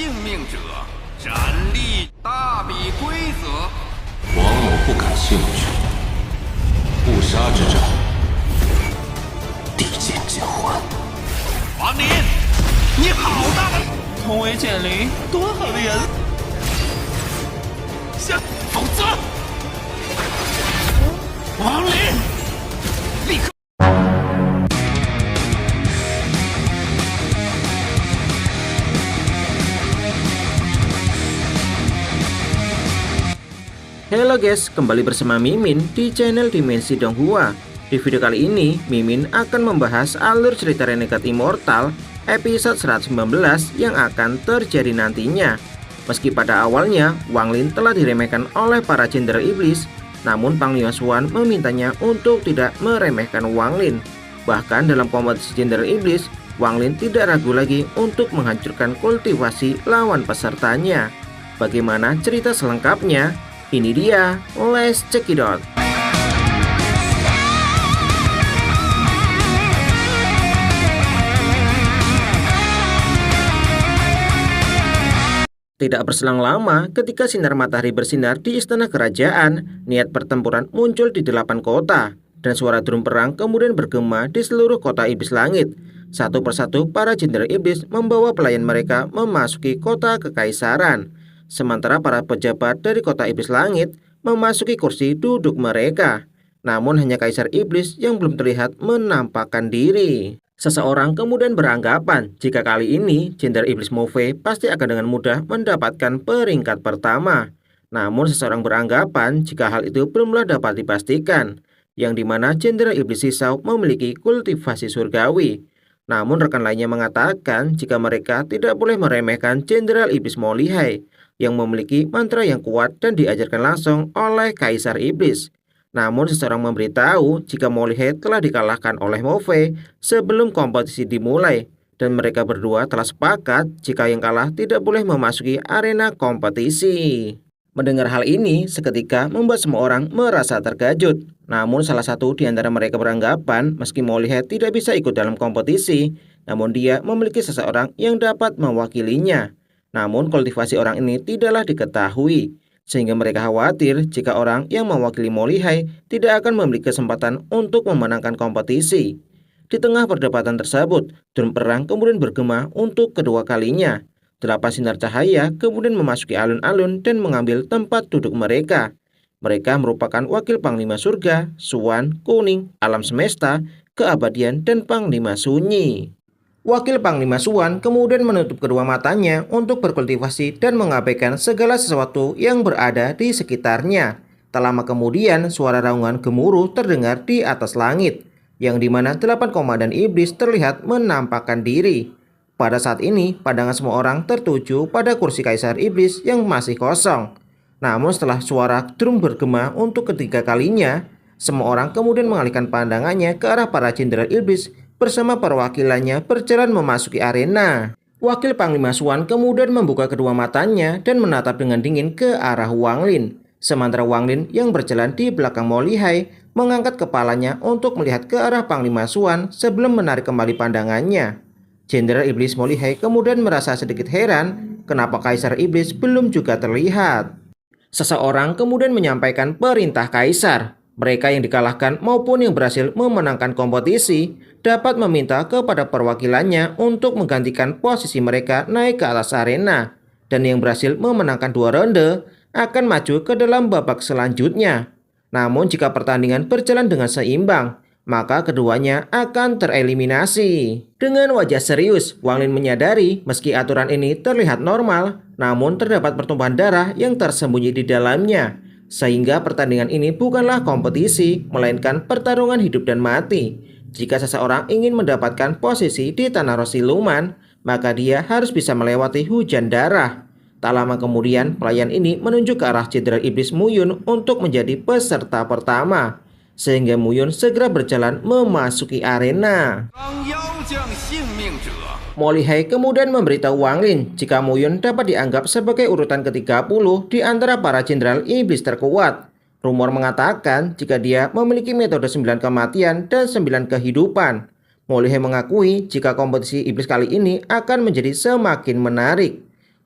命者，斩立大比规则。王某不感兴趣。不杀之战，地剑交换。王林，你好大的！同为剑灵，多好的人！否则，王林，立刻。Halo guys, kembali bersama Mimin di channel Dimensi Donghua. Di video kali ini, Mimin akan membahas alur cerita Renegade Immortal episode 119 yang akan terjadi nantinya. Meski pada awalnya Wang Lin telah diremehkan oleh para jenderal iblis, namun Panglima Xuan memintanya untuk tidak meremehkan Wang Lin. Bahkan dalam kompetisi jenderal iblis, Wang Lin tidak ragu lagi untuk menghancurkan kultivasi lawan pesertanya. Bagaimana cerita selengkapnya? Ini dia, let's check it out. Tidak berselang lama, ketika sinar matahari bersinar di istana kerajaan, niat pertempuran muncul di 8 kota, dan suara drum perang kemudian bergema di seluruh kota iblis langit. Satu persatu para jenderal iblis membawa pelayan mereka memasuki kota kekaisaran, sementara para pejabat dari kota iblis langit memasuki kursi duduk mereka. Namun hanya kaisar iblis yang belum terlihat menampakkan diri. Seseorang kemudian beranggapan jika kali ini jenderal iblis Move pasti akan dengan mudah mendapatkan peringkat pertama. Namun seseorang beranggapan jika hal itu belumlah dapat dipastikan, yang dimana jenderal iblis Sisau memiliki kultivasi surgawi. Namun rekan lainnya mengatakan jika mereka tidak boleh meremehkan jenderal iblis Molihai yang memiliki mantra yang kuat dan diajarkan langsung oleh kaisar iblis. Namun seseorang memberitahu jika Molihai telah dikalahkan oleh Move sebelum kompetisi dimulai, dan mereka berdua telah sepakat jika yang kalah tidak boleh memasuki arena kompetisi. Mendengar hal ini seketika membuat semua orang merasa terkejut. Namun salah satu di antara mereka beranggapan meski Molihai tidak bisa ikut dalam kompetisi, namun dia memiliki seseorang yang dapat mewakilinya. Namun kultivasi orang ini tidaklah diketahui, sehingga mereka khawatir jika orang yang mewakili Molihai tidak akan memiliki kesempatan untuk memenangkan kompetisi. Di tengah perdebatan tersebut, drum perang kemudian bergema untuk kedua kalinya. 8 sinar cahaya kemudian memasuki alun-alun dan mengambil tempat duduk mereka. Mereka merupakan wakil Panglima Surga, Xuan, Kuning, Alam Semesta, Keabadian, dan Panglima Sunyi. Wakil Panglima Xuan kemudian menutup kedua matanya untuk berkultivasi dan mengabaikan segala sesuatu yang berada di sekitarnya. Tak lama kemudian suara raungan gemuruh terdengar di atas langit, yang dimana 8 komandan iblis terlihat menampakkan diri. Pada saat ini pandangan semua orang tertuju pada kursi kaisar iblis yang masih kosong. Namun setelah suara drum bergema untuk ketiga kalinya, semua orang kemudian mengalihkan pandangannya ke arah para jenderal iblis bersama perwakilannya berjalan memasuki arena. Wakil Panglima Xuan kemudian membuka kedua matanya dan menatap dengan dingin ke arah Wang Lin. Sementara Wang Lin yang berjalan di belakang Molihai mengangkat kepalanya untuk melihat ke arah Panglima Xuan sebelum menarik kembali pandangannya. Jenderal Iblis Molihai kemudian merasa sedikit heran kenapa Kaisar Iblis belum juga terlihat. Seseorang kemudian menyampaikan perintah Kaisar. Mereka yang dikalahkan maupun yang berhasil memenangkan kompetisi dapat meminta kepada perwakilannya untuk menggantikan posisi mereka naik ke atas arena, dan yang berhasil memenangkan 2 ronde akan maju ke dalam babak selanjutnya. Namun jika pertandingan berjalan dengan seimbang, maka keduanya akan tereliminasi. Dengan wajah serius, Wang Lin menyadari meski aturan ini terlihat normal, namun terdapat pertumpahan darah yang tersembunyi di dalamnya. Sehingga pertandingan ini bukanlah kompetisi, melainkan pertarungan hidup dan mati. Jika seseorang ingin mendapatkan posisi di Tanah Roh Siluman, maka dia harus bisa melewati hujan darah. Tak lama kemudian, pelayan ini menunjuk ke arah jenderal iblis Muyun untuk menjadi peserta pertama. Sehingga Muyun segera berjalan memasuki arena. Molihai kemudian memberitahu Wang Lin jika Muyun dapat dianggap sebagai urutan ke-30 di antara para jenderal iblis terkuat. Rumor mengatakan jika dia memiliki metode 9 kematian dan 9 kehidupan. Molihai mengakui jika kompetisi iblis kali ini akan menjadi semakin menarik.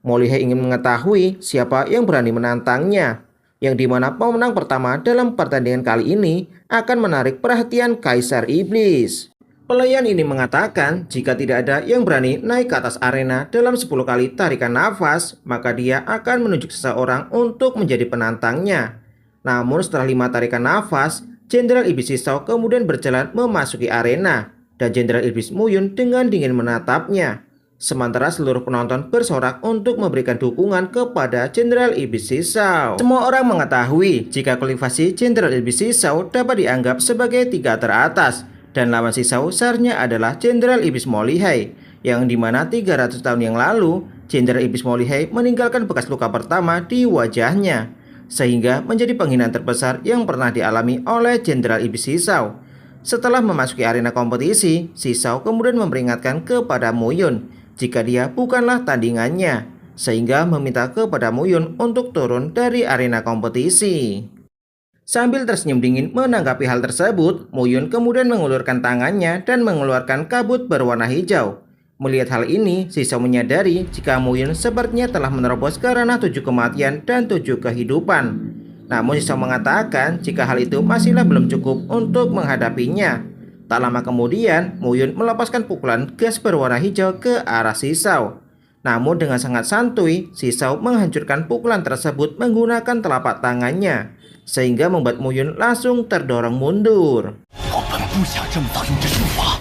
Mo Lihai ingin mengetahui siapa yang berani menantangnya, yang dimana pemenang pertama dalam pertandingan kali ini akan menarik perhatian Kaisar Iblis. Pelayan ini mengatakan jika tidak ada yang berani naik ke atas arena dalam 10 kali tarikan nafas, maka dia akan menunjuk seseorang untuk menjadi penantangnya. Namun setelah 5 tarikan nafas, Jenderal Iblis Shisao kemudian berjalan memasuki arena, dan Jenderal Iblis Muyun dengan dingin menatapnya. Sementara seluruh penonton bersorak untuk memberikan dukungan kepada Jenderal Iblis Shisao. Semua orang mengetahui jika kualifikasi Jenderal Iblis Shisao dapat dianggap sebagai 3 teratas, dan lawan Shisao seharusnya adalah Jenderal Iblis Mo Lihai, yang dimana 300 tahun yang lalu Jenderal Iblis Mo Lihai meninggalkan bekas luka pertama di wajahnya, sehingga menjadi penghinaan terbesar yang pernah dialami oleh Jenderal Iblis Shisao. Setelah memasuki arena kompetisi, Shisao kemudian memperingatkan kepada Muyun jika dia bukanlah tandingannya, sehingga meminta kepada Muyun untuk turun dari arena kompetisi. Sambil tersenyum dingin menanggapi hal tersebut, Muyun kemudian mengulurkan tangannya dan mengeluarkan kabut berwarna hijau. Melihat hal ini, Shisao menyadari jika Muyun sepertinya telah menerobos ke ranah 7 kematian dan 7 kehidupan. Namun Shisao mengatakan jika hal itu masihlah belum cukup untuk menghadapinya. Tak lama kemudian, Muyun melepaskan pukulan gas berwarna hijau ke arah Shisao. Namun dengan sangat santuy, Shisao menghancurkan pukulan tersebut menggunakan telapak tangannya, sehingga membuat Muyun langsung terdorong mundur.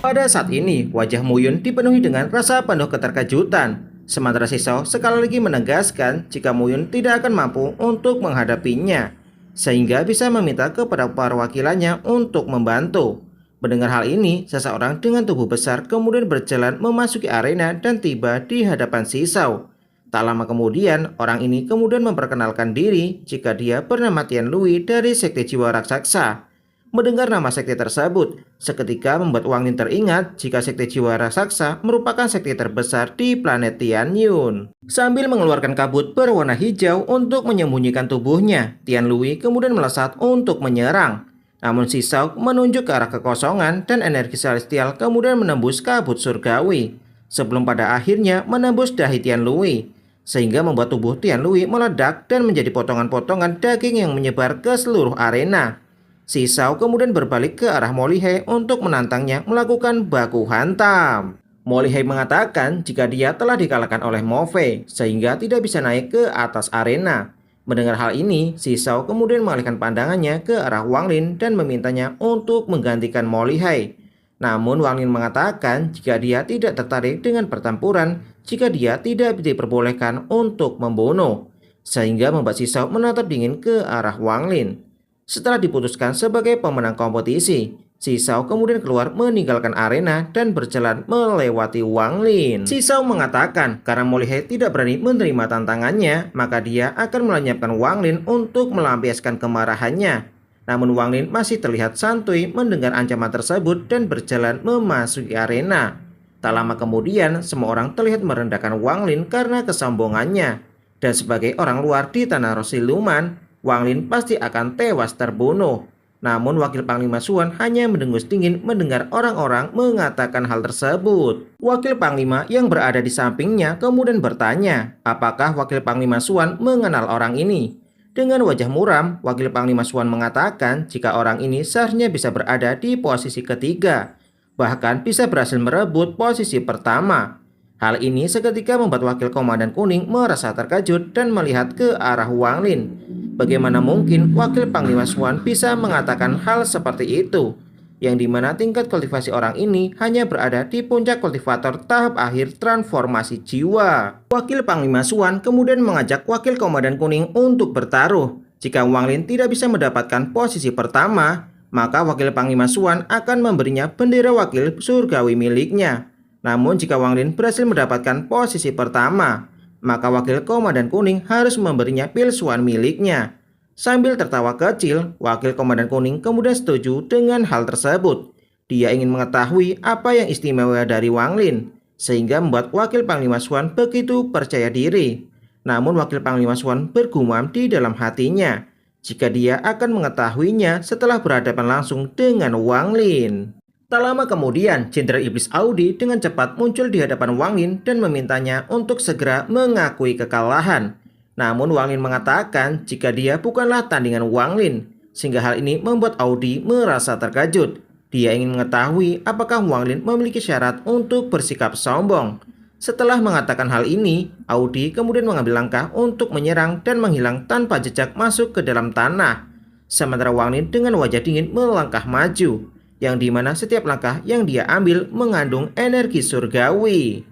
Pada saat ini, wajah Muyun dipenuhi dengan rasa penuh keterkejutan. Sementara Shisao sekali lagi menegaskan jika Muyun tidak akan mampu untuk menghadapinya, sehingga bisa meminta kepada perwakilannya untuk membantu. Mendengar hal ini, seseorang dengan tubuh besar kemudian berjalan memasuki arena dan tiba di hadapan Shisao. Tak lama kemudian, orang ini kemudian memperkenalkan diri jika dia bernama Tian Lui dari Sekte Jiwa Raksasa. Mendengar nama sekte tersebut, seketika membuat Wang Lin teringat jika Sekte Jiwa Raksasa merupakan sekte terbesar di planet Tianyun. Sambil mengeluarkan kabut berwarna hijau untuk menyembunyikan tubuhnya, Tian Lui kemudian melesat untuk menyerang. Namun Shisao menunjuk ke arah kekosongan dan energi celestial kemudian menembus kabut surgawi, sebelum pada akhirnya menembus dahi Tian Lui, sehingga membuat tubuh Tian Lui meledak dan menjadi potongan-potongan daging yang menyebar ke seluruh arena. Shisao kemudian berbalik ke arah Mo Lihai untuk menantangnya melakukan baku hantam. Mo Lihai mengatakan jika dia telah dikalahkan oleh Mo Fei, sehingga tidak bisa naik ke atas arena. Mendengar hal ini, Shisao kemudian mengalihkan pandangannya ke arah Wang Lin dan memintanya untuk menggantikan Mo Lihai. Namun Wang Lin mengatakan jika dia tidak tertarik dengan pertempuran jika dia tidak diperbolehkan untuk membunuh, sehingga membuat Shisao menatap dingin ke arah Wang Lin. Setelah diputuskan sebagai pemenang kompetisi, Shisao kemudian keluar meninggalkan arena dan berjalan melewati Wang Lin. Shisao mengatakan karena Mo Lihai tidak berani menerima tantangannya, maka dia akan melenyapkan Wang Lin untuk melampiaskan kemarahannya. Namun Wang Lin masih terlihat santuy mendengar ancaman tersebut dan berjalan memasuki arena. Tak lama kemudian, semua orang terlihat merendahkan Wang Lin karena kesombongannya. Dan sebagai orang luar di tanah roh siluman, Wang Lin pasti akan tewas terbunuh. Namun Wakil Panglima Xuan hanya mendengus dingin mendengar orang-orang mengatakan hal tersebut. Wakil Panglima yang berada di sampingnya kemudian bertanya, apakah Wakil Panglima Xuan mengenal orang ini? Dengan wajah muram, Wakil Panglima Xuan mengatakan jika orang ini seharusnya bisa berada di posisi ketiga, bahkan bisa berhasil merebut posisi pertama. Hal ini seketika membuat Wakil Komandan Kuning merasa terkejut dan melihat ke arah Wang Lin. Bagaimana mungkin Wakil Panglima Xuan bisa mengatakan hal seperti itu, yang dimana tingkat kultivasi orang ini hanya berada di puncak kultivator tahap akhir transformasi jiwa. Wakil Panglima Xuan kemudian mengajak Wakil Komandan Kuning untuk bertaruh. Jika Wang Lin tidak bisa mendapatkan posisi pertama, maka Wakil Panglima Xuan akan memberinya bendera wakil surgawi miliknya. Namun jika Wang Lin berhasil mendapatkan posisi pertama, maka Wakil Komandan Kuning harus memberinya pil Xuan miliknya. Sambil tertawa kecil, Wakil Komandan Kuning kemudian setuju dengan hal tersebut. Dia ingin mengetahui apa yang istimewa dari Wang Lin, sehingga membuat Wakil Panglima Xuan begitu percaya diri. Namun Wakil Panglima Xuan bergumam di dalam hatinya jika dia akan mengetahuinya setelah berhadapan langsung dengan Wang Lin. Tak lama kemudian, Jenderal Iblis Audi dengan cepat muncul di hadapan Wang Lin dan memintanya untuk segera mengakui kekalahan. Namun Wang Lin mengatakan jika dia bukanlah tandingan Wang Lin, sehingga hal ini membuat Audi merasa terkejut. Dia ingin mengetahui apakah Wang Lin memiliki syarat untuk bersikap sombong. Setelah mengatakan hal ini, Audi kemudian mengambil langkah untuk menyerang dan menghilang tanpa jejak masuk ke dalam tanah. Sementara Wang Lin dengan wajah dingin melangkah maju, yang dimana setiap langkah yang dia ambil mengandung energi surgawi.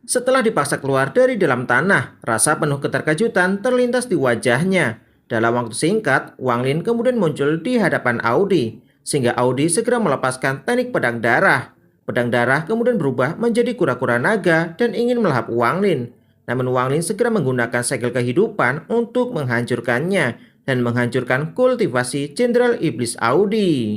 Setelah dipaksa keluar dari dalam tanah, rasa penuh keterkejutan terlintas di wajahnya. Dalam waktu singkat, Wang Lin kemudian muncul di hadapan Audi, sehingga Audi segera melepaskan teknik pedang darah. Pedang darah kemudian berubah menjadi kura-kura naga dan ingin melahap Wang Lin. Namun Wang Lin segera menggunakan segel kehidupan untuk menghancurkannya dan menghancurkan kultivasi Jenderal Iblis Audi.